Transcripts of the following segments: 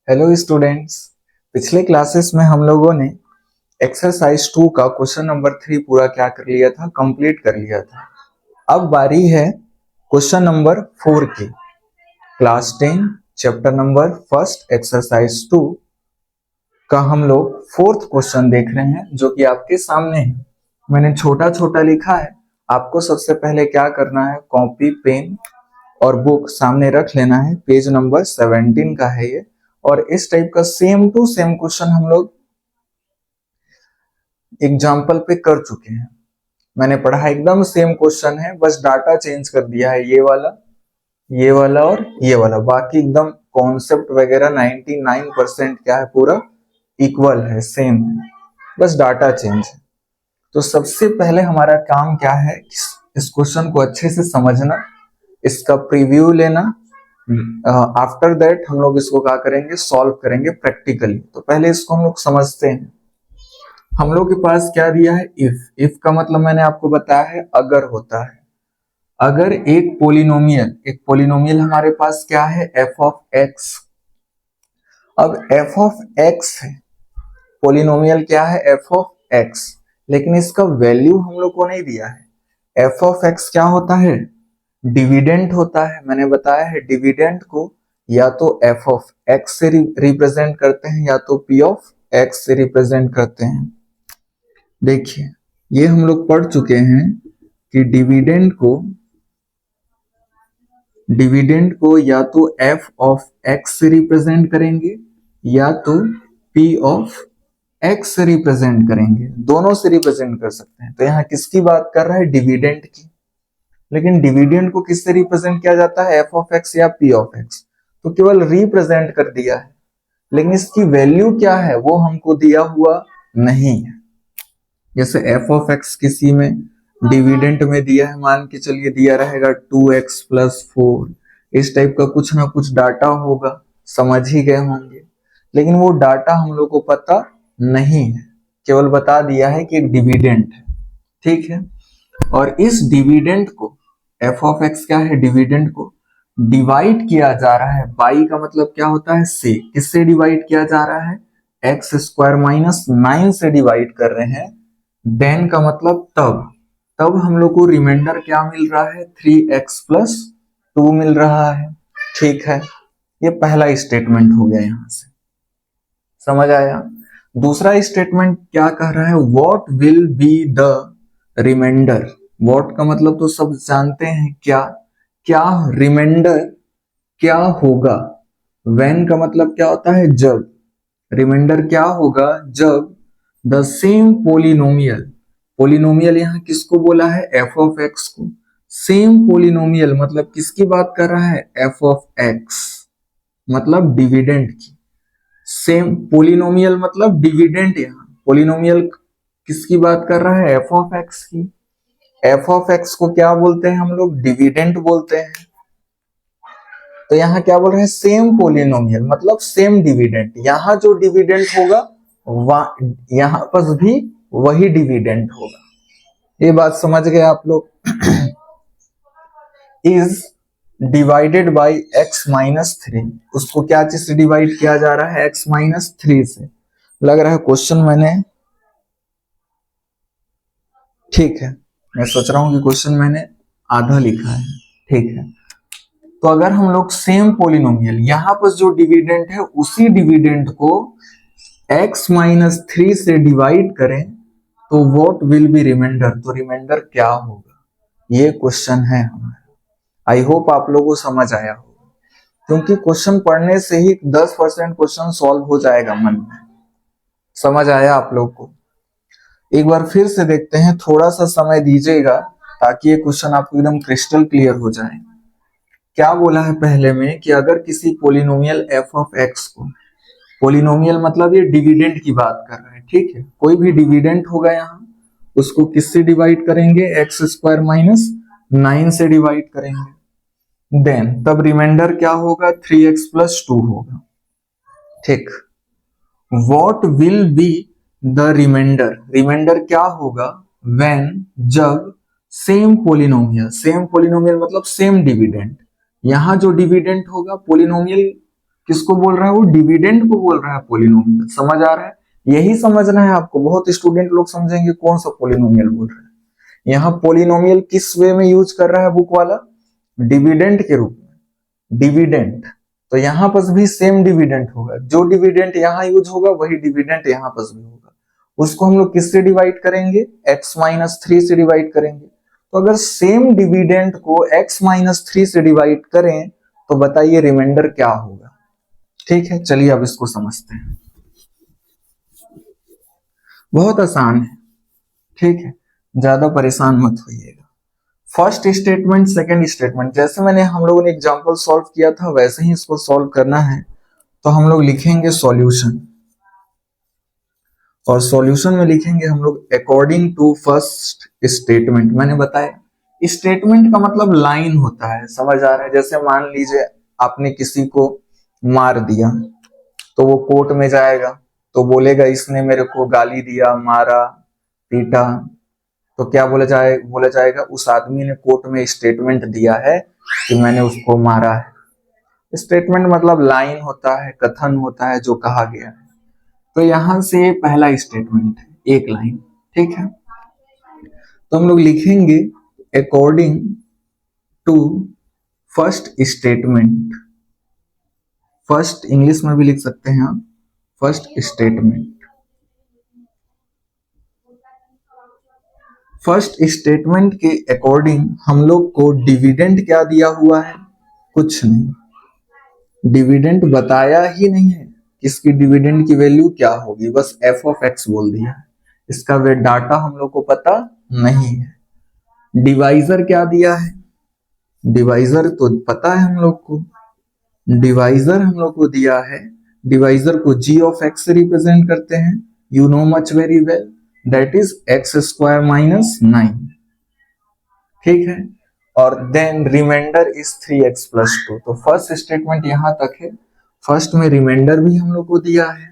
Hello students. पिछले classes में हम लोगों ने एक्सरसाइज 2 का क्वेश्चन नंबर 3 पूरा क्या कर लिया था, कंप्लीट कर लिया था। अब बारी है क्वेश्चन नंबर 4 की। Class 10 chapter number first exercise 2 का हम लोग फोर्थ क्वेश्चन देख रहे हैं, जो कि आपके सामने है। मैंने छोटा छोटा लिखा है। आपको सबसे पहले क्या करना है, कॉपी पेन और बुक सामने रख लेना है। पेज नंबर 17 का है ये, और इस टाइप का सेम टू सेम क्वेश्चन हम लोग एग्जाम्पल पे कर चुके हैं। मैंने पढ़ा एकदम सेम क्वेश्चन है, बस डाटा चेंज कर दिया है, ये वाला और ये वाला। बाकी एकदम कॉन्सेप्ट वगैरह 99% क्या है, पूरा इक्वल है, सेम है, बस डाटा चेंज है। तो सबसे पहले हमारा काम क्या है, इस क्वेश्चन को अच्छे से समझना, इसका प्रीव्यू लेना। आफ्टर दैट हम लोग इसको क्या करेंगे, सॉल्व करेंगे प्रैक्टिकली। तो पहले इसको हम लोग समझते हैं। हम लोग के पास क्या दिया है, इफ का मतलब मैंने आपको बताया है अगर होता है। अगर एक पोलिनोमियल हमारे पास क्या है, एफ ऑफ एक्स। अब एफ ऑफ एक्स है, पोलिनोमियल क्या है, एफ ऑफ एक्स, लेकिन इसका वैल्यू हम लोग को नहीं दिया है। एफ ऑफ एक्स क्या होता है, डिविडेंड होता है। मैंने बताया है डिविडेंड को या तो एफ ऑफ एक्स से रिप्रेजेंट करते हैं या तो पी ऑफ एक्स से रिप्रेजेंट करते हैं। देखिए ये हम लोग पढ़ चुके हैं कि डिविडेंड को या तो एफ ऑफ एक्स से रिप्रेजेंट करेंगे या तो पी ऑफ एक्स से रिप्रेजेंट करेंगे, दोनों से रिप्रेजेंट कर सकते हैं। तो यहाँ किसकी बात कर रहा है, डिविडेंड की। लेकिन डिविडेंड को किससे रिप्रेजेंट किया जाता है, एफ ऑफ एक्स या पी ऑफ एक्स। तो केवल रिप्रेजेंट कर दिया है, लेकिन इसकी वैल्यू क्या है वो हमको दिया हुआ नहीं है। जैसे एफ ऑफ एक्स किसी में डिविडेंड में दिया है, मान के चलिए दिया रहेगा 2x + 4, इस टाइप का कुछ ना कुछ डाटा होगा, समझ ही गए होंगे। लेकिन वो डाटा हम लोग को पता नहीं है, केवल बता दिया है कि एक डिविडेंड है, ठीक है। और इस डिविडेंड को, एफ ऑफ एक्स क्या है, डिविडेंड को डिवाइड किया जा रहा है बाई, का मतलब क्या होता है, से। किससे डिवाइड किया जा रहा है, x² - 9 से डिवाइड कर रहे हैं। देन का मतलब तब हम लोग को रिमाइंडर क्या मिल रहा है, 3x + 2 मिल रहा है, ठीक है। ये पहला स्टेटमेंट हो गया, यहां से समझ आया। दूसरा स्टेटमेंट क्या कह रहा है, what will be the remainder. What का मतलब तो सब जानते हैं, क्या रिमाइंडर क्या होगा। व्हेन का मतलब क्या होता है, जब। रिमाइंडर क्या होगा जब द सेम पोलिनोमियल यहाँ किसको बोला है, एफ ऑफ एक्स को। सेम पोलिनोमियल मतलब किसकी बात कर रहा है, एफ ऑफ एक्स, मतलब डिविडेंड की। सेम पोलिनोमियल मतलब डिविडेंड, यहाँ पोलिनोमियल किसकी बात कर रहा है, एफ ऑफ एक्स की। एफ ऑफ एक्स को क्या बोलते हैं हम लोग, डिविडेंड बोलते हैं। तो यहाँ क्या बोल रहे हैं, सेम पोलिनोमियल मतलब सेम डिविडेंड। यहाँ जो डिविडेंड होगा यहाँ पर भी वही डिविडेंड होगा। ये बात समझ गए आप लोग। इज डिवाइडेड बाई x-3, उसको क्या चीज से डिवाइड किया जा रहा है, x-3 से। लग रहा है क्वेश्चन मैंने, ठीक है, मैं सोच रहा हूं कि क्वेश्चन मैंने आधा लिखा है, ठीक है। तो अगर हम लोग सेम पोलिनोमियल, यहां पर जो डिविडेंड है उसी डिविडेंड को x-3 से डिवाइड करें तो व्हाट विल बी रिमाइंडर, तो रिमाइंडर क्या होगा, ये क्वेश्चन है हमारा। आई होप आप लोगों को समझ आया होगा, क्योंकि क्वेश्चन पढ़ने से ही 10% क्वेश्चन सॉल्व हो जाएगा मन में। समझ आया आप लोग को। एक बार फिर से देखते हैं, थोड़ा सा समय दीजिएगा ताकि ये क्वेश्चन आपको एकदम क्रिस्टल क्लियर हो जाए। क्या बोला है पहले में कि अगर किसी पोलिनोमियल एफ ऑफ एक्स को, पोलिनोमियल मतलब ये डिविडेंड की बात कर रहे हैं, ठीक है। कोई भी डिविडेंड होगा यहाँ, उसको किससे डिवाइड करेंगे, x² - 9 से डिवाइड करेंगे। देन तब रिमाइंडर क्या होगा, 3x + 2 होगा, ठीक। What will be the remainder, remainder क्या होगा, व्हेन, जब सेम पोलिनोमियल मतलब सेम डिविडेंड। यहां जो डिविडेंड होगा पोलिनोमियल किसको बोल रहा है वो? डिविडेंड को बोल रहा है पॉलिनोमियल। समझ आ रहा है? यही समझना है आपको। बहुत स्टूडेंट लोग समझेंगे कौन सा पॉलिनोमियल बोल रहा है। यहाँ पॉलिनोमियल किस वे में यूज कर रहा है बुक वाला? डिविडेंड के रूप में। डिविडेंड, तो यहाँ पर भी सेम डिविडेंड होगा। जो डिविडेंड यहाँ यूज होगा वही डिविडेंड यहाँ पर भी होगा। उसको हम लोग किससे डिवाइड करेंगे? x-3 से डिवाइड करेंगे। तो अगर सेम डिविडेंड को x-3 से डिवाइड करें तो बताइए रिमाइंडर क्या होगा? ठीक है, चलिए अब इसको समझते हैं। बहुत आसान है, ठीक है, ज्यादा परेशान मत होइएगा। फर्स्ट स्टेटमेंट, सेकंड स्टेटमेंट, जैसे मैंने हम लोगों ने एग्जांपल सॉल्व किया था वैसे ही इसको सॉल्व करना है। तो हम लोग लिखेंगे सॉल्यूशन, और सॉल्यूशन में लिखेंगे हम लोग अकॉर्डिंग टू फर्स्ट स्टेटमेंट। मैंने बताया स्टेटमेंट का मतलब लाइन होता है। समझ आ रहा है? जैसे मान लीजिए आपने किसी को मार दिया तो वो कोर्ट में जाएगा तो बोलेगा इसने मेरे को गाली दिया, मारा, पीटा। तो क्या बोला जाएगा उस आदमी ने कोर्ट में स्टेटमेंट दिया है कि मैंने उसको मारा है। स्टेटमेंट मतलब लाइन होता है, कथन होता है जो कहा गया है। तो यहां से पहला स्टेटमेंट है, एक लाइन, ठीक है। तो हम लोग लिखेंगे according to first statement. First English में भी लिख सकते हैं आप, फर्स्ट स्टेटमेंट। फर्स्ट स्टेटमेंट के अकॉर्डिंग हम लोग को डिविडेंड क्या दिया हुआ है? कुछ नहीं, डिविडेंड बताया ही नहीं है। इसकी डिविडेंड की वैल्यू क्या होगी, बस f(x) बोल दिया है। इसका वे डाटा हम लोग को पता नहीं है। डिवाइजर क्या दिया है? डिवाइजर तो पता है हम लोग को। डिवाइजर हम लोग को दिया है, डिवाइजर को g(x) से रिप्रेजेंट करते हैं। You know much very well, that is x² - 9, ठीक है। और देन रिमाइंडर इज 3x+2। तो फर्स्ट स्टेटमेंट यहां तक है। फर्स्ट में रिमाइंडर भी हम लोग को दिया है।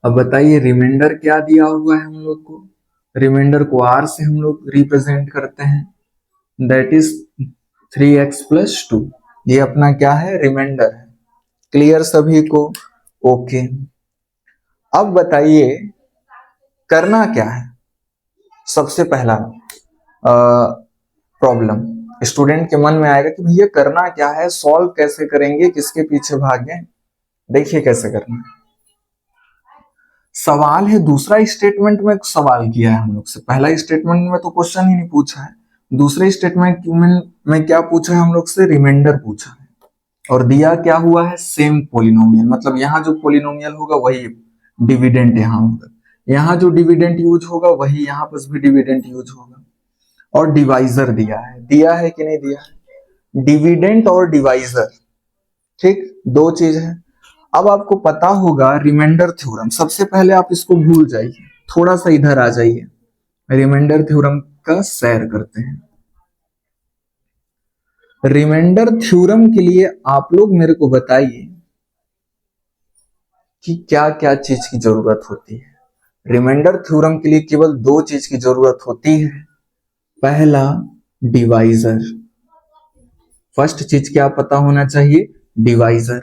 अब बताइए रिमाइंडर क्या दिया हुआ है हम लोग को? रिमाइंडर को r से हम लोग रिप्रेजेंट करते हैं, दैट इज 3x+2। ये अपना क्या है? रिमाइंडर है। क्लियर सभी को? ओके। अब बताइए करना क्या है? सबसे पहला प्रॉब्लम स्टूडेंट के मन में आएगा कि भैया करना क्या है, सॉल्व कैसे करेंगे, किसके पीछे भागे? देखिए कैसे करना है। सवाल है, दूसरा स्टेटमेंट में सवाल किया है हम लोग से। पहला स्टेटमेंट में तो क्वेश्चन ही नहीं पूछा है। दूसरे स्टेटमेंट में क्या पूछा है हम लोग से? रिमाइंडर पूछा है। और दिया क्या हुआ है? Same polynomial. मतलब यहाँ जो पॉलिनोमियल होगा वही डिविडेंड यहाँ होगा। यहाँ जो डिविडेंड यूज होगा वही यहाँ पर भी डिविडेंड यूज होगा। और डिवाइजर दिया है कि नहीं दिया है? डिविडेंड और डिवाइजर, ठीक, दो चीज है। अब आपको पता होगा रिमाइंडर थ्योरम। सबसे पहले आप इसको भूल जाइए, थोड़ा सा इधर आ जाइए। रिमाइंडर थ्योरम का सैर करते हैं। रिमाइंडर थ्योरम के लिए आप लोग मेरे को बताइए कि क्या क्या चीज की जरूरत होती है। रिमाइंडर थ्योरम के लिए केवल दो चीज की जरूरत होती है। पहला डिवाइजर। फर्स्ट चीज क्या पता होना चाहिए? डिवाइजर।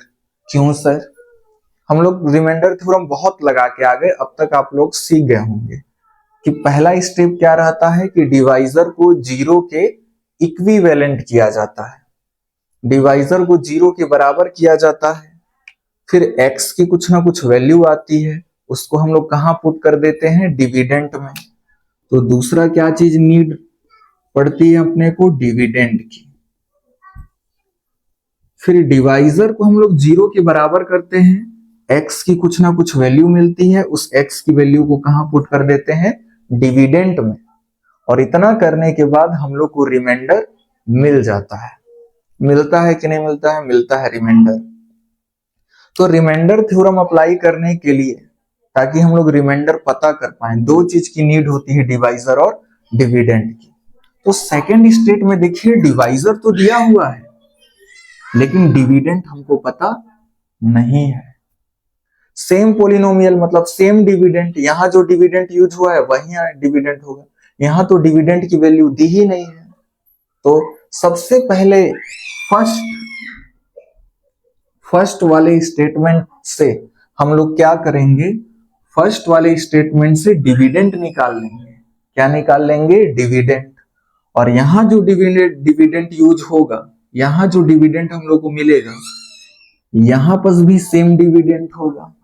क्यों सर? हम लोग रिमाइंडर थ्योरम बहुत लगा के आ गए, अब तक आप लोग सीख गए होंगे कि पहला स्टेप क्या रहता है कि डिवाइजर को जीरो के इक्विवेलेंट किया जाता है। डिवाइजर को जीरो के बराबर किया जाता है। फिर x की कुछ ना कुछ वैल्यू आती है, उसको हम लोग कहां पुट कर देते हैं? डिविडेंड में। तो दूसरा क्या चीज नीड पड़ती है अपने को? डिविडेंड की। फिर डिवाइजर को हम लोग जीरो के बराबर करते हैं, x की कुछ ना कुछ वैल्यू मिलती है, उस x की वैल्यू को कहां पुट कर देते हैं? डिविडेंड में। और इतना करने के बाद हम लोग को रिमाइंडर मिल जाता है। मिलता है कि नहीं मिलता है? मिलता है रिमाइंडर। तो रिमाइंडर थ्योरम अप्लाई करने के लिए, ताकि हम लोग रिमाइंडर पता कर पाए, दो चीज की नीड होती है, डिवाइजर और डिविडेंड की। तो सेकेंड स्टेट में देखिए डिवाइजर तो दिया हुआ है लेकिन डिविडेंड हमको पता नहीं है। सेम पॉलिनोमियल मतलब सेम डिविडेंड, यहां जो डिविडेंड यूज हुआ है वही डिविडेंड होगा। यहां तो डिविडेंड की वैल्यू दी ही नहीं है। तो सबसे पहले फर्स्ट फर्स्ट वाले स्टेटमेंट से हम लोग क्या करेंगे, फर्स्ट वाले स्टेटमेंट से डिविडेंड निकाल लेंगे। क्या निकाल लेंगे, डिविडेंड। और यहां जो डिविडेंड यूज होगा, यहां जो डिविडेंड हम लोग को मिलेगा, यहां पर भी सेम डिविडेंड होगा,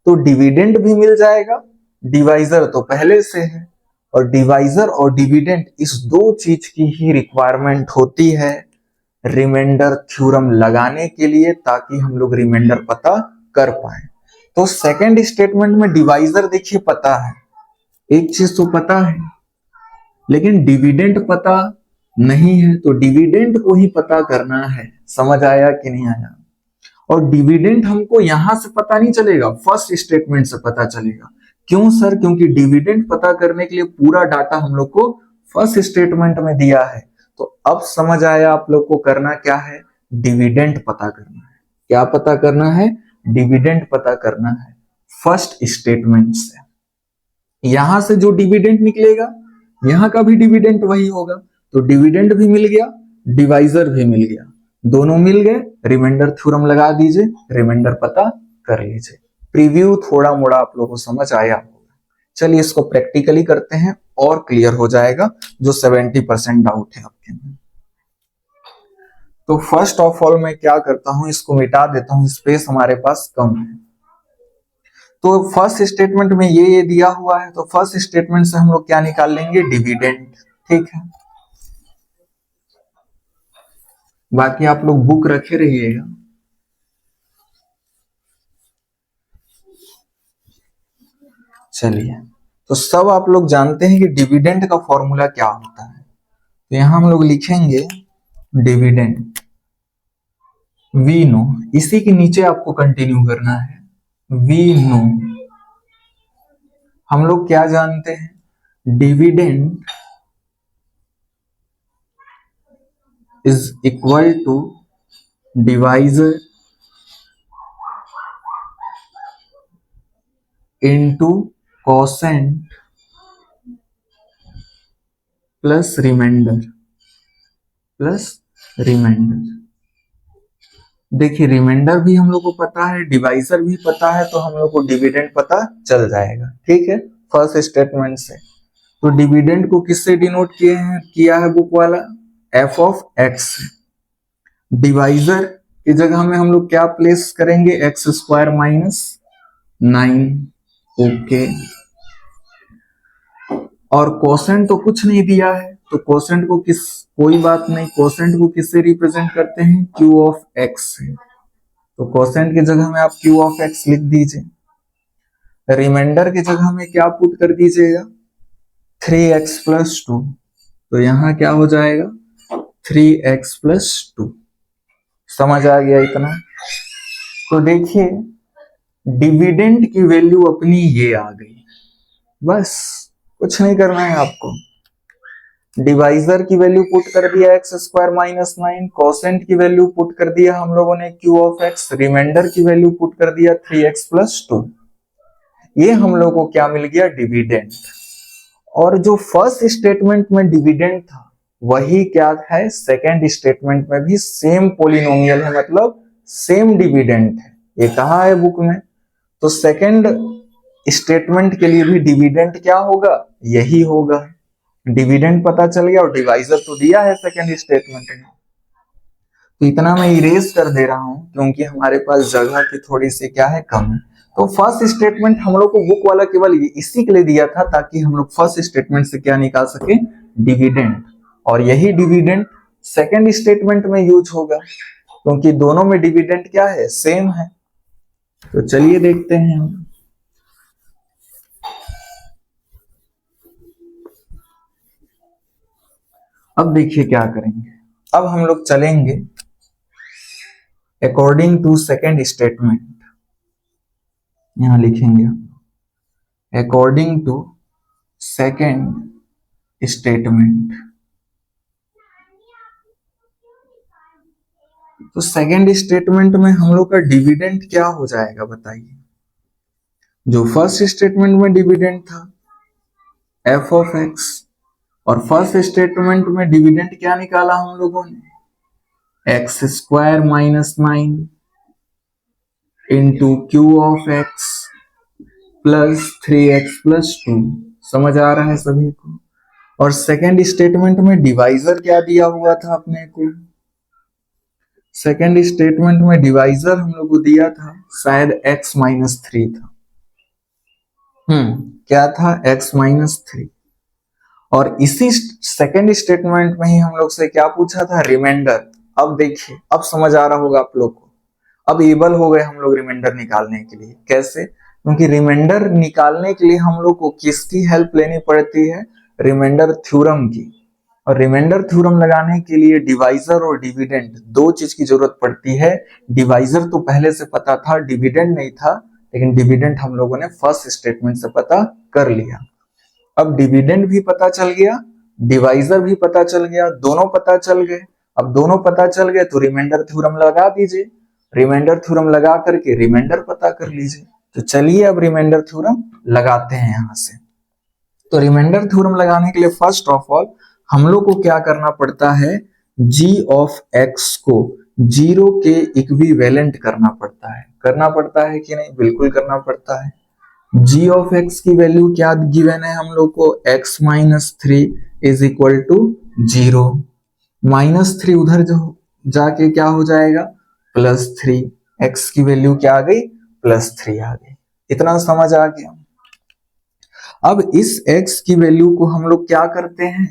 तो डिविडेंड भी मिल जाएगा। डिवाइजर तो पहले से है, और डिवाइजर और डिविडेंड इस दो चीज की ही रिक्वायरमेंट होती है रिमाइंडर थ्योरम लगाने के लिए, ताकि हम लोग रिमाइंडर पता कर पाए। तो सेकंड स्टेटमेंट में डिवाइजर देखिए पता है, एक चीज तो पता है, लेकिन डिविडेंड पता नहीं है, तो डिविडेंड को ही पता करना है। समझ आया कि नहीं आया? और डिविडेंड हमको यहां से पता नहीं चलेगा, फर्स्ट स्टेटमेंट से पता चलेगा। क्यों सर? क्योंकि डिविडेंड पता करने के लिए पूरा डाटा हम लोग को फर्स्ट स्टेटमेंट में दिया है। तो अब समझ आया आप लोग को करना क्या है, डिविडेंड पता करना है। क्या पता करना है? डिविडेंड पता करना है फर्स्ट स्टेटमेंट से। यहां से जो डिविडेंड निकलेगा, यहां का भी डिविडेंड वही होगा, तो डिविडेंड भी मिल गया, डिवाइजर भी मिल गया, दोनों मिल गए। रिमाइंडर थ्योरम लगा दीजिए, रिमाइंडर पता कर लीजिए। प्रीव्यू थोड़ा मोड़ा आप लोगों को समझ आया होगा। चलिए इसको प्रैक्टिकली करते हैं और क्लियर हो जाएगा जो 70% डाउट है आपके में। तो फर्स्ट ऑफ ऑल मैं क्या करता हूं, इसको मिटा देता हूं, स्पेस हमारे पास कम है। तो फर्स्ट स्टेटमेंट में ये दिया हुआ है, तो फर्स्ट स्टेटमेंट से हम लोग क्या निकाल लेंगे, डिविडेंड। ठीक है, बाकी आप लोग बुक रखे रहिएगा। चलिए, तो सब आप लोग जानते हैं कि डिविडेंड का फॉर्मूला क्या होता है। तो यहां हम लोग लिखेंगे डिविडेंड, वी नो, इसी के नीचे आपको कंटिन्यू करना है। वी नो, हम लोग क्या जानते हैं, dividend is equal to divisor into quotient plus remainder देखिए रिमाइंडर भी हम लोग को पता है, डिवाइजर भी पता है, तो हम लोग को डिविडेंड पता चल जाएगा। ठीक है, फर्स्ट स्टेटमेंट से। तो डिविडेंड को किससे डिनोट किया है बुक वाला, एफ ऑफ एक्स। डिवाइजर की जगह में हम लोग क्या प्लेस करेंगे, एक्स स्क्वायर माइनस 9। ओके, और कोसेंट तो कुछ नहीं दिया है, तो कोसेंट को कोई बात नहीं, कोसेंट को किससे रिप्रेजेंट करते हैं, क्यू ऑफ एक्स से। तो कोसेंट की जगह में आप क्यू ऑफ एक्स लिख दीजिए। रिमाइंडर की जगह में क्या पुट कर दीजिएगा, 3x प्लस 2। तो यहां क्या हो जाएगा, 3x प्लस 2। समझ आ गया इतना? तो देखिए डिविडेंड की वैल्यू अपनी ये आ गई, बस कुछ नहीं करना है आपको। डिवाइजर की वैल्यू पुट कर दिया एक्स स्क्वायर माइनस 9, कोसेंट की वैल्यू पुट कर दिया हम लोगों ने क्यू ऑफ एक्स, रिमाइंडर की वैल्यू पुट कर दिया 3x प्लस 2। ये हम लोगों को क्या मिल गया, डिविडेंड। और जो फर्स्ट स्टेटमेंट में डिविडेंड था वही क्या है, सेकेंड स्टेटमेंट में भी सेम पोलिनोमियल है, मतलब सेम डिविडेंड है। ये कहा है बुक में, तो सेकेंड स्टेटमेंट के लिए भी डिविडेंड क्या होगा, यही होगा। डिविडेंड पता चल गया और डिवाइजर तो दिया है सेकेंड स्टेटमेंट में। तो इतना मैं इरेज कर दे रहा हूं क्योंकि हमारे पास जगह की थोड़ी सी क्या है, कम है। तो फर्स्ट स्टेटमेंट हम लोग को बुक वाला केवल इसी के लिए दिया था ताकि हम लोग फर्स्ट स्टेटमेंट से क्या निकाल सके, डिविडेंड। और यही डिविडेंड सेकेंड स्टेटमेंट में यूज होगा क्योंकि दोनों में डिविडेंड क्या है, सेम है। तो चलिए देखते हैं हम। अब देखिए क्या करेंगे, अब हम लोग चलेंगे अकॉर्डिंग टू सेकेंड स्टेटमेंट। यहां लिखेंगे अकॉर्डिंग टू सेकेंड स्टेटमेंट। तो सेकेंड स्टेटमेंट में हम लोग का डिविडेंड क्या हो जाएगा बताइए। जो फर्स्ट स्टेटमेंट में डिविडेंड था एफ ऑफ एक्स, और फर्स्ट स्टेटमेंट में डिविडेंड क्या निकाला हम लोगों ने, x square minus 9। Into Q of x plus 3x+2। समझ आ रहा है सभी को? और सेकेंड स्टेटमेंट में डिवाइजर क्या दिया हुआ था अपने को? सेकेंड स्टेटमेंट में डिवाइजर हम लोग को दिया था, शायद x-3 था। क्या था? x-3। और इसी सेकेंड स्टेटमेंट में ही हम लोग से क्या पूछा था? रिमाइंडर। अब देखिए, अब समझ आ रहा होगा आप लोग को। अब एबल हो गए हम लोग रिमाइंडर निकालने के लिए। कैसे? क्योंकि रिमाइंडर निकालने के लिए हम लोग को किसकी हेल्प लेनी पड़ती है? रिमाइंडर थ्योरम की। और रिमाइंडर थ्योरम लगाने के लिए डिवाइजर और डिविडेंड दो चीज की जरूरत पड़ती है। डिवाइजर तो पहले से पता था, डिविडेंड नहीं था, लेकिन डिविडेंड हम लोगों ने फर्स्ट स्टेटमेंट से पता कर लिया। अब डिविडेंड भी पता चल गया, डिवाइजर भी पता चल गया, दोनों पता चल गए। अब दोनों पता चल गए तो रिमाइंडर थ्योरम लगा दीजिए। रिमाइंडर थ्योरम लगा करके रिमाइंडर पता कर लीजिए। तो चलिए अब रिमाइंडर थ्योरम लगाते हैं यहां से। तो रिमाइंडर थ्योरम लगाने के लिए फर्स्ट ऑफ ऑल हम लोग को क्या करना पड़ता है? g ऑफ x को जीरो के इक्विवेलेंट करना पड़ता है कि नहीं? बिल्कुल करना पड़ता है। g ऑफ x की वैल्यू क्या गिवन है हम लोग को? x-3 is equal to 0। -3 उधर जो जाके क्या हो जाएगा? +3। x की वैल्यू क्या आ गई? +3 आ गई। इतना समझ आ गया। अब इस x की वैल्यू को हम लोग क्या करते हैं?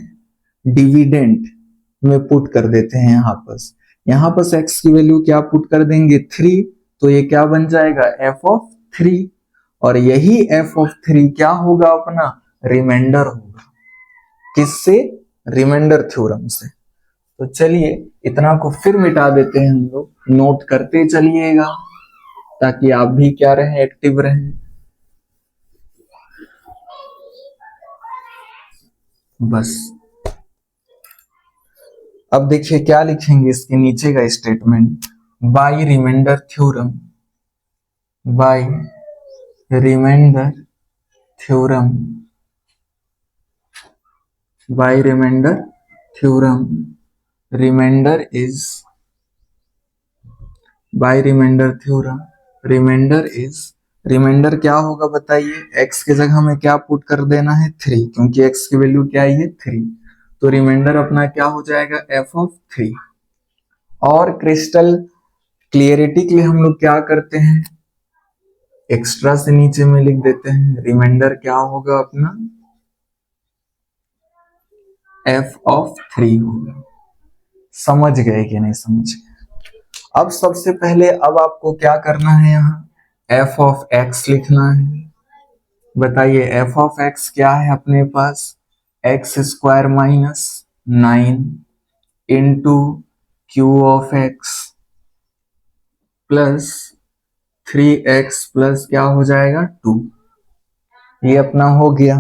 डिविडेंड में पुट कर देते हैं। यहाँ पर x की वैल्यू क्या पुट कर देंगे? 3। तो ये क्या बन जाएगा? f(3). और यही f(3) क्या होगा? अपना रिमाइंडर होगा। किससे? रिमाइंडर थ्योरम से। तो चलिए इतना को फिर मिटा देते हैं हम लोग, नोट करते चलिएगा ताकि आप भी क्या रहें? एक्टिव रहें। बस अब देखिए क्या लिखेंगे इसके नीचे का statement. By remainder theorem, by remainder theorem, by remainder theorem, remainder is, by remainder theorem, remainder is, remainder क्या होगा बताइए? x के जगह में क्या पुट कर देना है? 3, क्योंकि x की वैल्यू क्या है? 3। तो रिमाइंडर अपना क्या हो जाएगा? f(3). और क्रिस्टल क्लियरिटी के लिए हम लोग क्या करते हैं? एक्स्ट्रा से नीचे में लिख देते हैं। रिमाइंडर क्या होगा अपना? f(3) होगा। समझ गए कि नहीं समझ गए? अब सबसे पहले अब आपको क्या करना है? यहाँ f(x) लिखना है। बताइए f(x) क्या है अपने पास? x² - 9 into Q of x plus 3x plus क्या हो जाएगा? 2। ये अपना हो गया।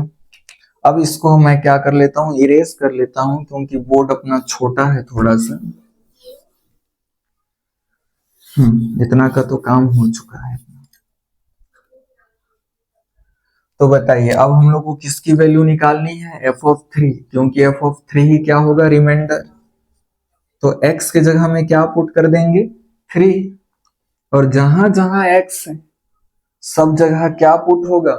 अब इसको मैं क्या कर लेता हूं? इरेज कर लेता हूं, क्योंकि बोर्ड अपना छोटा है थोड़ा सा। इतना का तो काम हो चुका है। तो बताइए अब हम लोग को किसकी वैल्यू निकालनी है? f(3), क्योंकि f(3) ही क्या होगा? रिमाइंडर। तो x के जगह में क्या पुट कर देंगे? 3। और जहां जहां x है सब जगह क्या पुट होगा?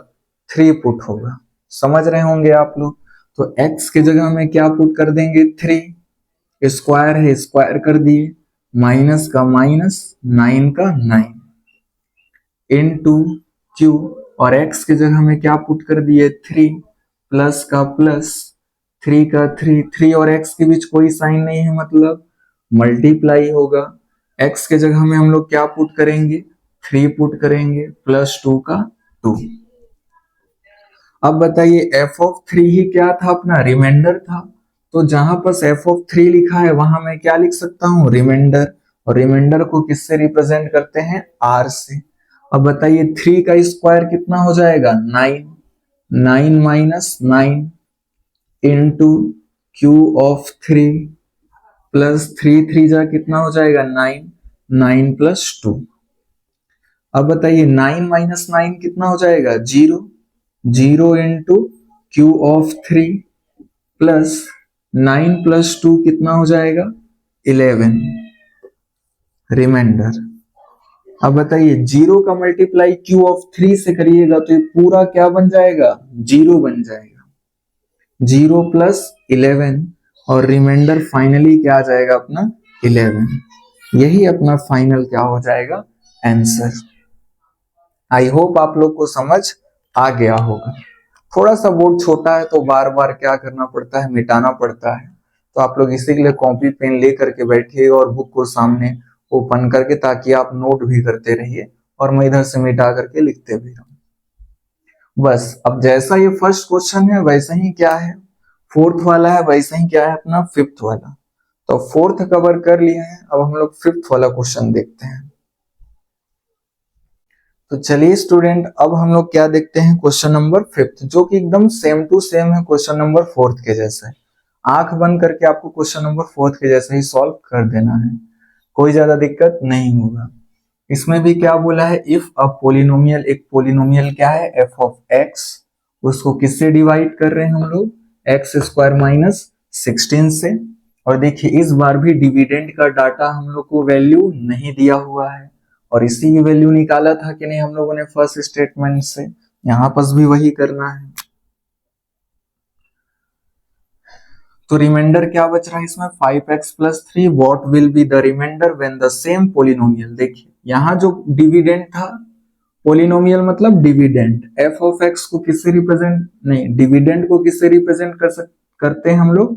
3 पुट होगा। समझ रहे होंगे आप लोग। तो x के जगह में क्या पुट कर देंगे? 3। स्क्वायर है, स्क्वायर कर दिए। माइनस का माइनस, 9 का 9 इंटू क्यू। और x की जगह में क्या पुट कर दिए? 3। प्लस का प्लस, 3 का 3। 3 और x के बीच कोई साइन नहीं है, मतलब मल्टीप्लाई होगा। x के जगह में हम लोग क्या पुट करेंगे? 3 पुट करेंगे, प्लस 2 का 2। अब बताइए f(3) ही क्या था? अपना रिमाइंडर था। तो जहां पर f(3) लिखा है वहां मैं क्या लिख सकता हूं? रिमाइंडर। और रिमाइंडर को किससे रिप्रेजेंट करते हैं? r से। अब बताइए 3 का स्क्वायर कितना हो जाएगा? 9। 9 minus 9 into Q of 3 plus 3 3 जा कितना हो जाएगा? 9। 9 प्लस 2। अब बताइए 9 माइनस 9 कितना हो जाएगा? 0। 0 into Q of 3 plus 9 plus 2 कितना हो जाएगा? 11। रिमाइंडर। अब बताइए, 0 का मल्टीप्लाई क्यू ऑफ 3 से करिएगा तो ये पूरा क्या बन जाएगा, 0 बन जाएगा, 0 प्लस 11 और रिमाइंडर फाइनली क्या आ जाएगा अपना 11। यही अपना फाइनल क्या हो जाएगा, आंसर। आई होप आप लोग को समझ आ गया होगा। थोड़ा सा बोर्ड छोटा है तो बार बार क्या करना पड़ता है, मिटाना पड़ता है। तो आप लोग इसी के लिए कॉपी पेन ले करके बैठिए और बुक को सामने ओपन करके, ताकि आप नोट भी करते रहिए और मैं इधर से मिटा करके लिखते भी रहूं। बस अब जैसा ये फर्स्ट क्वेश्चन है वैसा ही क्या है फोर्थ वाला है, वैसा ही क्या है अपना फिफ्थ वाला। तो फोर्थ कवर कर लिए हैं, अब हम लोग फिफ्थ वाला क्वेश्चन देखते हैं। तो चलिए स्टूडेंट, अब हम लोग क्या देखते हैं, क्वेश्चन नंबर फिफ्थ, जो कि एकदम सेम टू सेम है क्वेश्चन नंबर फोर्थ के जैसा है। आंख बंद करके आपको क्वेश्चन नंबर फोर्थ के जैसा ही सॉल्व कर देना है, कोई ज्यादा दिक्कत नहीं होगा। इसमें भी क्या बोला है, इफ अ पोलिनोमियल, एक पोलिनोमियल क्या है एफ ऑफ एक्स, उसको किससे डिवाइड कर रहे हैं हम लोग, एक्स स्क्वायर माइनस 16 से। और देखिए इस बार भी डिविडेंड का डाटा हम लोग को वैल्यू नहीं दिया हुआ है, और इसी की वैल्यू निकाला था कि नहीं हम लोगों ने फर्स्ट स्टेटमेंट से, यहां पर भी वही करना है। तो रिमाइंडर क्या बच रहा है इसमें, 5x plus 3, what will be the remainder when the same polynomial. देखिए यहाँ जो डिविडेंड था, पोलिनोमियल मतलब डिविडेंड, एफ ऑफ एक्स को किससे रिप्रेजेंट, नहीं डिविडेंड को किससे रिप्रेजेंट करते हैं हम लोग,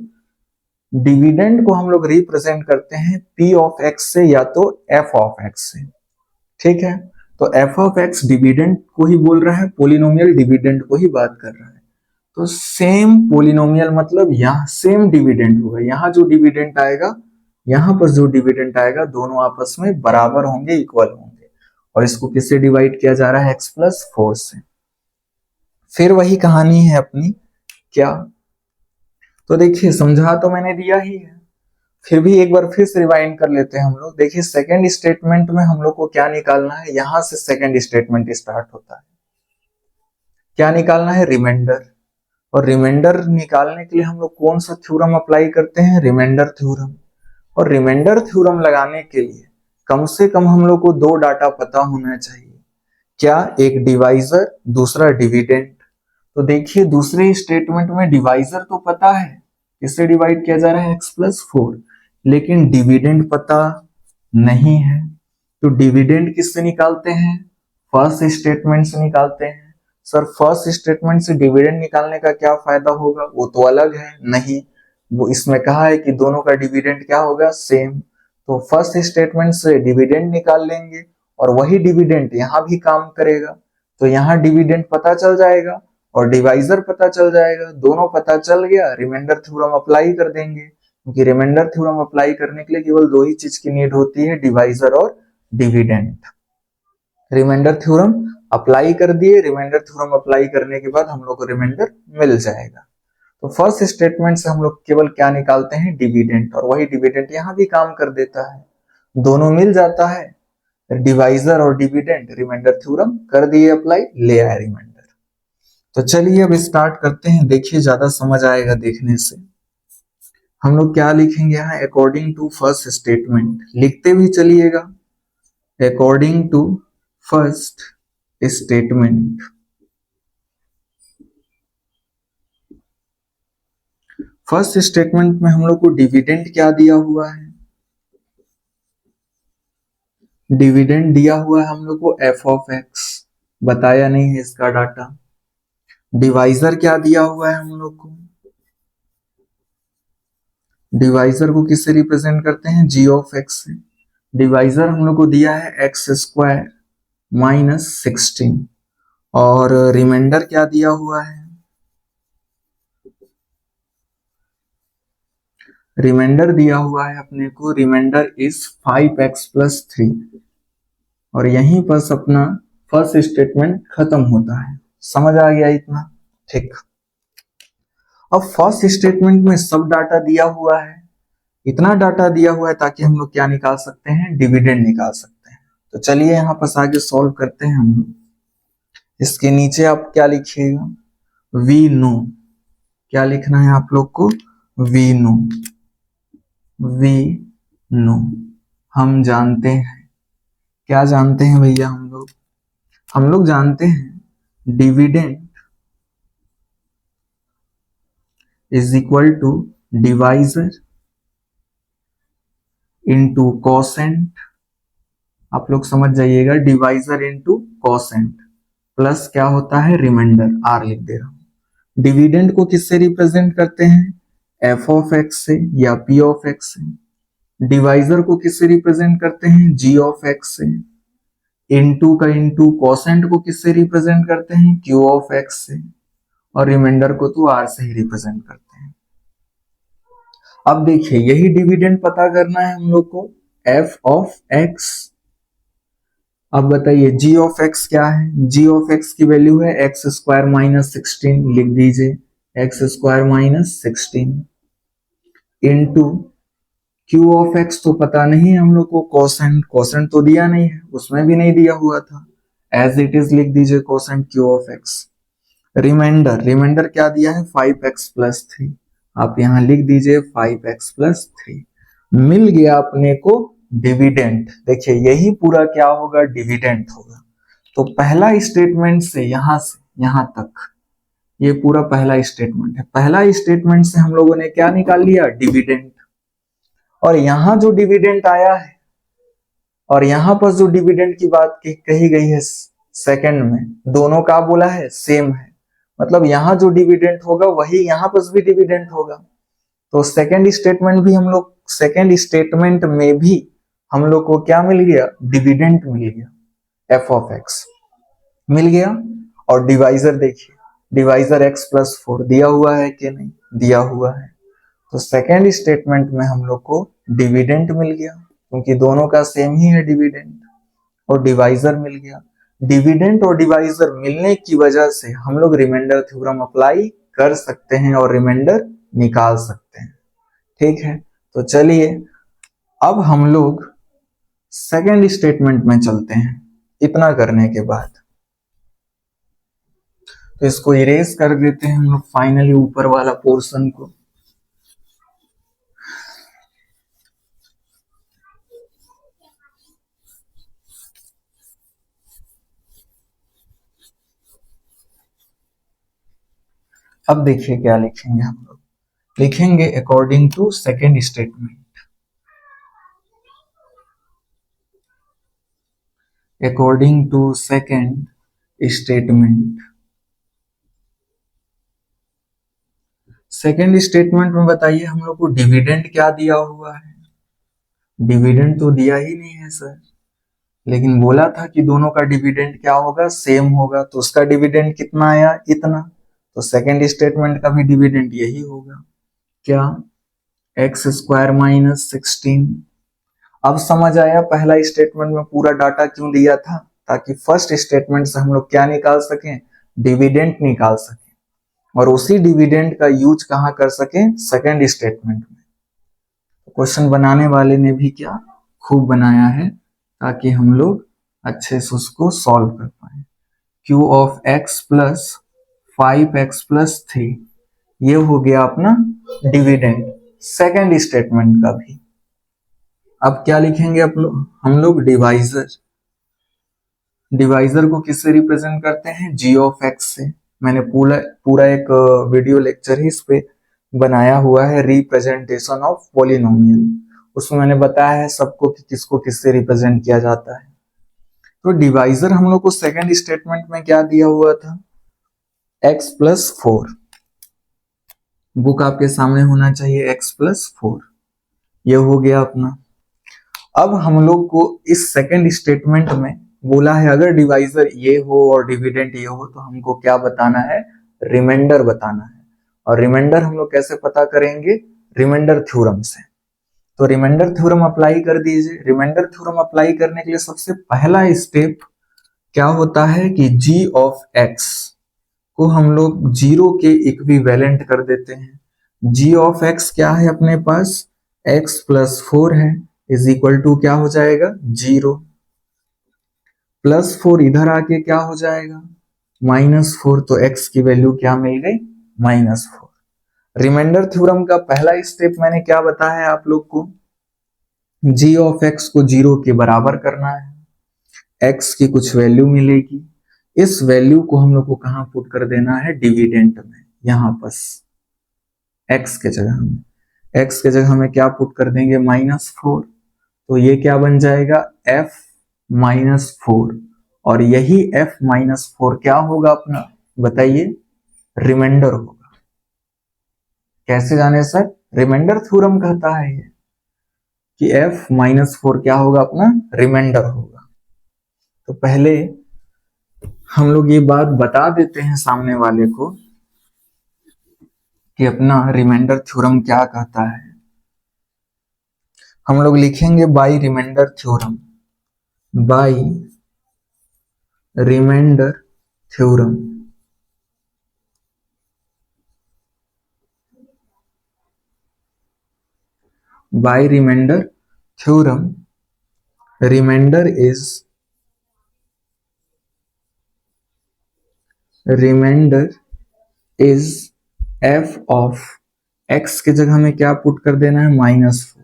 डिविडेंड को हम लोग रिप्रेजेंट करते हैं पी ऑफ एक्स से या तो एफ ऑफ एक्स से, ठीक है। तो एफ ऑफ एक्स डिविडेंड को ही बोल रहा है, पोलिनोमियल डिविडेंड को ही बात कर रहा है। तो सेम पोलिनोमियल मतलब यहाँ सेम डिविडेंड होगा, यहाँ जो डिविडेंड आएगा, यहाँ पर जो डिविडेंड आएगा, दोनों आपस में बराबर होंगे, इक्वल होंगे। और इसको किससे डिवाइड किया जा रहा है, x प्लस 4 से। फिर वही कहानी है अपनी, क्या, तो देखिए समझा तो मैंने दिया ही है, फिर भी एक बार फिर से रिवाइंड कर लेते हैं हम लोग। देखिए सेकंड स्टेटमेंट में हम लोग को क्या निकालना है, यहां से सेकंड स्टेटमेंट स्टार्ट होता है, क्या निकालना है, रिमाइंडर। और रिमाइंडर निकालने के लिए हम लोग कौन सा थ्योरम अप्लाई करते हैं, रिमाइंडर थ्योरम। और रिमाइंडर थ्योरम लगाने के लिए कम से कम हम लोग को दो डाटा पता होना चाहिए, क्या, एक डिवाइजर, दूसरा डिविडेंड। तो देखिए दूसरे स्टेटमेंट में डिवाइजर तो पता है, इससे डिवाइड किया जा रहा है x प्लस 4, लेकिन डिविडेंड पता नहीं है। तो डिविडेंड किससे निकालते हैं, फर्स्ट स्टेटमेंट से निकालते हैं। सर फर्स्ट स्टेटमेंट से डिविडेंड निकालने का क्या फायदा होगा, वो तो अलग है, नहीं, वो इसमें कहा है कि दोनों का डिविडेंड क्या होगा, सेम। तो फर्स्ट स्टेटमेंट से डिविडेंड निकाल लेंगे और वही डिविडेंड यहाँ भी काम करेगा। तो यहाँ डिविडेंड पता चल जाएगा और डिवाइजर पता चल जाएगा, दोनों पता चल गया, रिमाइंडर थ्योरम अप्लाई कर देंगे, क्योंकि रिमाइंडर थ्योरम अप्लाई करने के लिए केवल दो ही चीज की नीड होती है, डिवाइजर और डिविडेंड। रिमाइंडर थ्योरम अप्लाई कर दिए, रिमाइंडर थ्योरम अप्लाई करने के बाद हम लोग को रिमाइंडर मिल जाएगा। तो फर्स्ट स्टेटमेंट से हम लोग केवल क्या निकालते हैं, डिविडेंड, और वही डिविडेंड यहाँ भी काम कर देता है, दोनों मिल जाता है, डिवाइजर और डिविडेंड, रिमाइंडर थ्योरम कर दिए अप्लाई, ले आए रिमाइंडर। तो चलिए अब स्टार्ट करते हैं, देखिए ज्यादा समझ आएगा देखने से। हम लोग क्या लिखेंगे यहाँ, अकॉर्डिंग टू फर्स्ट स्टेटमेंट, लिखते भी चलिएगा, according to first statement. First statement में हम लोग को डिविडेंड क्या दिया हुआ है, डिविडेंड दिया हुआ है हम लोग को एफ ऑफ एक्स, बताया नहीं है इसका डाटा। डिवाइजर क्या दिया हुआ है हम लोग को, डिवाइजर को किससे रिप्रेजेंट करते हैं, जी ऑफ एक्स से। डिवाइजर हम लोग को दिया है एक्स स्क्वायर माइनस 16, और रिमाइंडर क्या दिया हुआ है, रिमाइंडर दिया हुआ है अपने को, रिमाइंडर इज 5x प्लस 3। और यहीं पर अपना फर्स्ट स्टेटमेंट खत्म होता है, समझ आ गया इतना, ठीक। अब फर्स्ट स्टेटमेंट में सब डाटा दिया हुआ है, इतना डाटा दिया हुआ है ताकि हम लोग क्या निकाल सकते हैं, डिविडेंड निकाल सकते हैं। तो चलिए यहाँ पर आगे सॉल्व करते हैं हम लोग। इसके नीचे आप क्या लिखिएगा, वी नो, क्या लिखना है आप लोग को, वी नो, वी नो, हम जानते हैं क्या जानते हैं भैया हम लोग जानते हैं dividend is equal to divisor into quotient. आप लोग समझ जाइएगा, डिवाइजर इनटू कोसेंट प्लस क्या होता है रिमाइंडर, आर लिख दे रहा हूं। डिविडेंड को किससे रिप्रेजेंट करते हैं, एफ ऑफ एक्स से या पी ऑफ एक्स से। डिवाइजर को किससे रिप्रेजेंट करते हैं, जी ऑफ एक्स से। इनटू का इनटू कोसेंट को किससे रिप्रेजेंट करते हैं, क्यू ऑफ एक्स से। और रिमाइंडर को तो आर से ही रिप्रेजेंट करते हैं। अब देखिए यही डिविडेंड पता करना है हम लोग को, एफ ऑफ एक्स। अब बताइए जी ऑफ एक्स क्या है, जी ऑफ एक्स की वैल्यू है एक्स स्क्वायर माइनस 16, लिख दीजिए x square minus 16 into Q of x तो पता नहीं हम लोग को, कोसेंट, कोसेंट तो दिया नहीं है, उसमें भी नहीं दिया हुआ था, एज इट इज लिख दीजिए quotient q of x. Remainder, remainder क्या दिया है 5x प्लस 3, आप यहां लिख दीजिए 5x प्लस 3। मिल गया अपने को डिविडेंड। देखिए यही पूरा क्या होगा, डिविडेंड होगा। तो पहला स्टेटमेंट से यहां तक ये पूरा पहला स्टेटमेंट है। पहला स्टेटमेंट से हम लोगों ने क्या निकाल लिया, डिविडेंड। और यहां जो डिविडेंड आया है और यहां पर जो डिविडेंड की बात कही गई है सेकंड में, दोनों का बोला है सेम है, मतलब यहां जो डिविडेंड होगा वही यहां पर भी डिविडेंड होगा। तो सेकंड स्टेटमेंट में भी हम लोग को क्या मिल गया, डिविडेंड मिल गया, एफ ऑफ एक्स मिल गया। और डिवाइजर देखिए, डिवाइजर x प्लस 4 दिया हुआ है कि नहीं, दिया हुआ है। तो सेकेंड स्टेटमेंट में हम लोग को डिविडेंड मिल गया, क्योंकि दोनों का सेम ही है डिविडेंड। और डिवाइजर मिल गया। डिविडेंड और डिवाइजर मिलने की वजह से हम लोग रिमाइंडर थ्योरम अप्लाई कर सकते हैं और रिमाइंडर निकाल सकते हैं। ठीक है, तो चलिए अब हम लोग सेकेंड स्टेटमेंट में चलते हैं। इतना करने के बाद तो इसको इरेज कर देते हैं हम लोग फाइनली ऊपर वाला पोर्शन को। अब देखिए क्या लिखेंगे हम लोग, लिखेंगे according to second statement, according to second statement. Second statement में बताइए हम लोग को डिविडेंड क्या दिया हुआ है, डिविडेंड तो दिया ही नहीं है सर, लेकिन बोला था कि दोनों का डिविडेंड क्या होगा, सेम होगा। तो उसका डिविडेंड कितना आया, इतना। तो सेकेंड स्टेटमेंट का भी डिविडेंड यही होगा, क्या, एक्स स्क्वायर माइनस 16। अब समझ आया पहला स्टेटमेंट में पूरा डाटा क्यों दिया था, ताकि फर्स्ट स्टेटमेंट से हम लोग क्या निकाल सकें, डिविडेंड निकाल सकें, और उसी डिविडेंड का यूज कहां कर सकें, सेकेंड स्टेटमेंट में। क्वेश्चन बनाने वाले ने भी क्या खूब बनाया है, ताकि हम लोग अच्छे से उसको सॉल्व कर पाए। Q of x plus 5x plus 3, ये हो गया अपना डिविडेंड सेकेंड स्टेटमेंट का भी। अब क्या लिखेंगे हम लोग डिवाइजर, डिवाइजर को किससे रिप्रेजेंट करते हैं, जी ऑफ एक्स से। मैंने पूरा एक वीडियो लेक्चर ही इस पे बनाया हुआ है, रिप्रेजेंटेशन ऑफ पॉलिनोमियल। उसमें मैंने बताया है सबको कि किसको किससे रिप्रेजेंट किया जाता है। तो डिवाइजर हम लोग को सेकेंड स्टेटमेंट में क्या दिया हुआ था, x प्लस 4। बुक आपके सामने होना चाहिए, x प्लस 4, ये हो गया अपना। अब हम लोग को इस सेकेंड स्टेटमेंट में बोला है अगर डिवाइजर ये हो और डिविडेंड ये हो तो हमको क्या बताना है, रिमाइंडर बताना है। और रिमाइंडर हम लोग कैसे पता करेंगे, रिमाइंडर थ्योरम से। तो रिमाइंडर थ्योरम अप्लाई कर दीजिए। रिमाइंडर थ्योरम अप्लाई करने के लिए सबसे पहला स्टेप क्या होता है कि जी ऑफ एक्स को हम लोग जीरो के इक्विवेलेंट कर देते हैं। जी ऑफ एक्स क्या है अपने पास, x प्लस 4 है, इज इक्वल टू क्या हो जाएगा, 0 प्लस 4 इधर आके क्या हो जाएगा, -4। तो x की वैल्यू क्या मिल गई, -4। रिमाइंडर थ्योरम का पहला स्टेप मैंने क्या बताया आप लोग को, जी ऑफ एक्स को 0 के बराबर करना है। x की कुछ वैल्यू मिलेगी। इस वैल्यू को हम लोग को कहाँ पुट कर देना है, डिविडेंट में। यहाँ पर x के जगह हमें क्या पुट कर देंगे, -4। तो ये क्या बन जाएगा, f-4। और यही f-4 क्या होगा अपना, बताइए, रिमाइंडर होगा। कैसे जाने सर, रिमाइंडर थ्योरम कहता है ये कि f-4 क्या होगा अपना, रिमाइंडर होगा। तो पहले हम लोग ये बात बता देते हैं सामने वाले को कि अपना रिमाइंडर थ्योरम क्या कहता है। हम लोग लिखेंगे by remainder theorem, by remainder theorem. By remainder theorem, remainder is f of x के जगह में क्या पुट कर देना है, -4।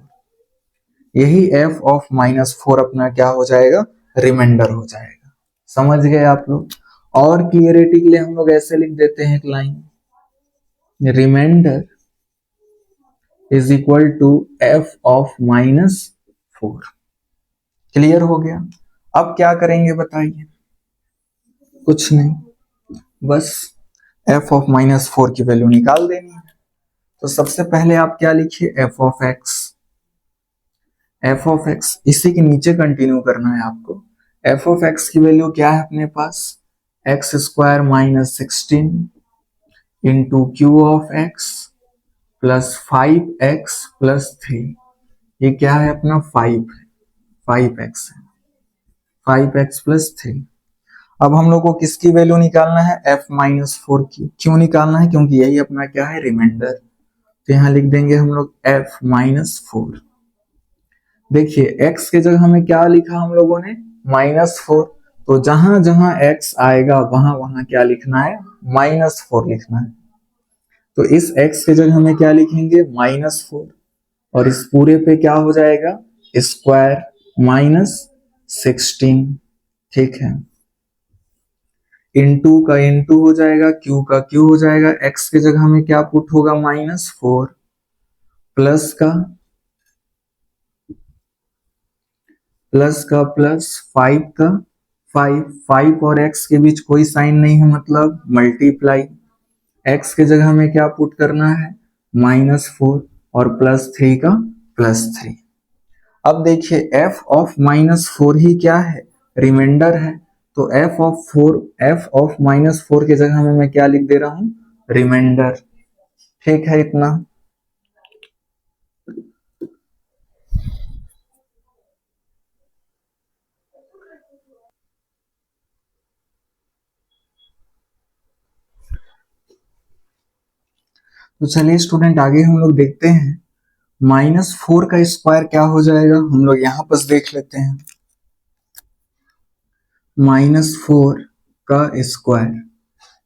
यही f ऑफ -4 अपना क्या हो जाएगा, रिमाइंडर हो जाएगा। समझ गए आप लोग। और क्लियरिटी के लिए हम लोग ऐसे लिख देते हैं एक line, remainder is equal to f of -4। Clear हो गया। अब क्या करेंगे बताइए, कुछ नहीं, बस f ऑफ -4 की वैल्यू निकाल देनी है। तो सबसे पहले आप क्या लिखिए, f ऑफ x, इसी के नीचे कंटिन्यू करना है आपको। f ऑफ x की वैल्यू क्या है अपने पास, x² - 16 into Q of x plus 5x plus 3। ये क्या है अपना, 5x है, 5x प्लस 3। अब हम लोग को किसकी वैल्यू निकालना है, f-4 की। क्यों निकालना है, क्योंकि यही अपना क्या है, रिमाइंडर। तो यहां लिख देंगे हम लोग f-4। देखिए x के जगह हमें क्या लिखा हम लोगों ने, -4। तो जहां जहां x आएगा वहां वहां क्या लिखना है, -4 लिखना है। तो इस x के जगह हमें क्या लिखेंगे, -4। और इस पूरे पे क्या हो जाएगा, स्क्वायर -16। ठीक है, इंटू का इंटू हो जाएगा, क्यू का क्यू हो जाएगा। x के जगह हमें क्या पुट होगा, -4 प्लस का प्लस 5 का 5 और x के बीच कोई साइन नहीं है, मतलब मल्टीप्लाई। x के जगह हमें क्या पुट करना है, -4 और +3 का +3। अब देखिए f ऑफ -4 ही क्या है, रिमाइंडर है। तो f ऑफ -4 के जगह में मैं क्या लिख दे रहा हूं, रिमाइंडर। ठीक है इतना। तो चलिए स्टूडेंट आगे हम लोग देखते हैं, -4 का स्क्वायर क्या हो जाएगा, हम लोग यहां पर देख लेते हैं। -4 का स्क्वायर,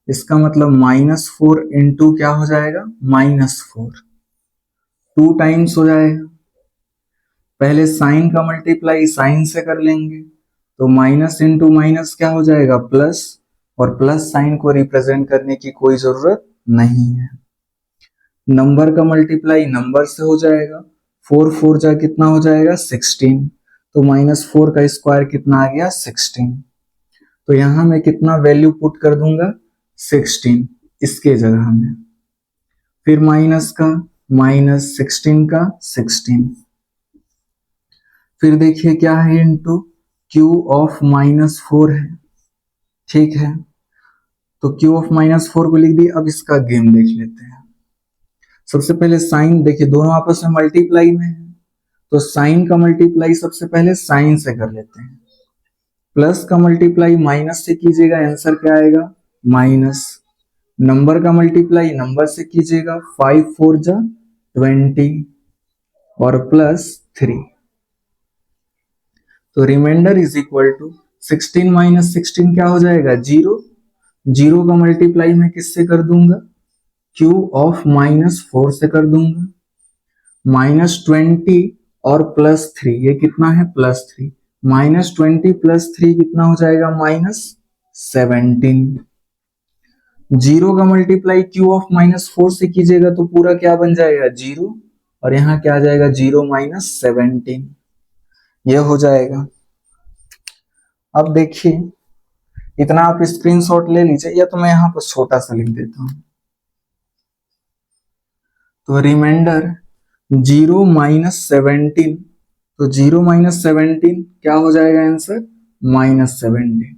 इसका मतलब -4 इंटू क्या हो जाएगा, -4, 2 टाइम्स हो जाएगा। पहले साइन का मल्टीप्लाई साइन से कर लेंगे, तो माइनस इंटू माइनस क्या हो जाएगा, प्लस। और प्लस साइन को रिप्रेजेंट करने की कोई जरूरत नहीं है। नंबर का मल्टीप्लाई नंबर से हो जाएगा, 4 4 जा कितना हो जाएगा, 16। तो -4 का स्क्वायर कितना आ गया, 16। तो यहां मैं कितना वैल्यू पुट कर दूंगा, 16 इसके जगह में। फिर माइनस का -16 का 16। फिर देखिए क्या है, इंटू क्यू ऑफ -4 है। ठीक है, तो क्यू ऑफ -4 को लिख दिए। अब इसका गेम देख लेते हैं। सबसे पहले साइन, देखिए दोनों आपस में मल्टीप्लाई में है, तो साइन का मल्टीप्लाई सबसे पहले साइन से कर लेते हैं। प्लस का मल्टीप्लाई माइनस से कीजिएगा, आंसर क्या आएगा, माइनस। नंबर का मल्टीप्लाई नंबर से कीजिएगा, 5 4 जा 20 और +3। तो रिमाइंडर इज इक्वल टू 16 - 16 क्या हो जाएगा, 0। 0 का मल्टीप्लाई मैं किससे कर दूंगा, क्यू ऑफ -4 से कर दूंगा। -20 और +3, ये कितना है, +3। -20 + 3 कितना हो जाएगा? -17। जीरो का मल्टीप्लाई क्यू ऑफ -4 से कीजिएगा तो पूरा क्या बन जाएगा? 0। और यहाँ क्या आ जाएगा? 0 - 17। यह हो जाएगा। अब देखिए, इतना आप स्क्रीनशॉट ले लीजिए, या तो मैं यहाँ पर छोटा सा लिख देता हूं। तो रिमाइंडर 0 - 17, तो 0 - 17 क्या हो जाएगा आंसर? -17।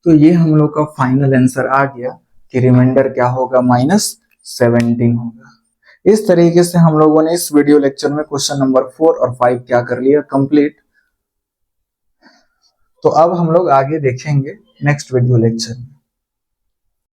तो ये हम लोग का फाइनल आंसर आ गया कि रिमाइंडर क्या होगा? -17 होगा। इस तरीके से हम लोगों ने इस वीडियो लेक्चर में क्वेश्चन नंबर 4 और 5 क्या कर लिया? कंप्लीट। तो अब हम लोग आगे देखेंगे नेक्स्ट वीडियो लेक्चर में।